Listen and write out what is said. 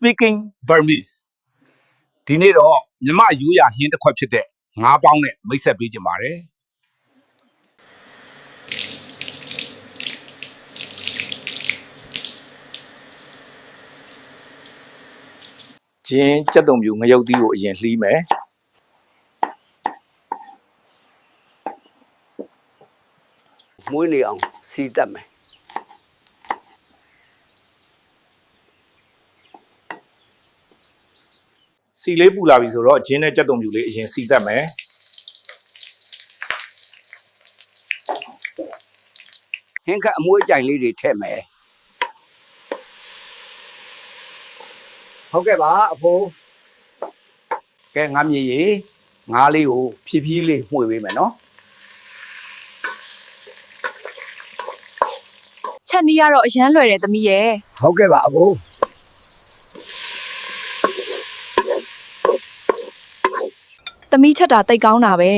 speaking Burmese ဒီနေ့တော့မြမရိုးရာဟင်းတစ်ခွက်ဖြစ်တဲ့ငါးပေါင်းနဲ့မိတ်ဆက်ပေးကြပါတယ်ဂျင်းကြက်တုံပြူငရုတ်သီးကိုအရင်လှီးမယ်မွေးနေအောင်စီးတတ်မယ်စီလေးပူလာပြီဆိုတော့ဂျင်းနဲ့ကြက်တုံပြူလေးအရင်စီးတတ်မယ်ဟင်းခတ်အမွှေးကြိုင်လေးတွေထည့်မယ်ဟုတ်ကဲ့ပါအဖိုးကဲငါမြေကြီးငါးလေးကိုဖြည်းဖြည်းလေးမှွေပေးမယ်နော်ချက်နီးကတော့အရန်လွယ်တယ်သမီးရဲ့ဟုတ်ကဲ့ပါအဖိုးသမီးချက်တာတိတ်ကောင်းတာပဲ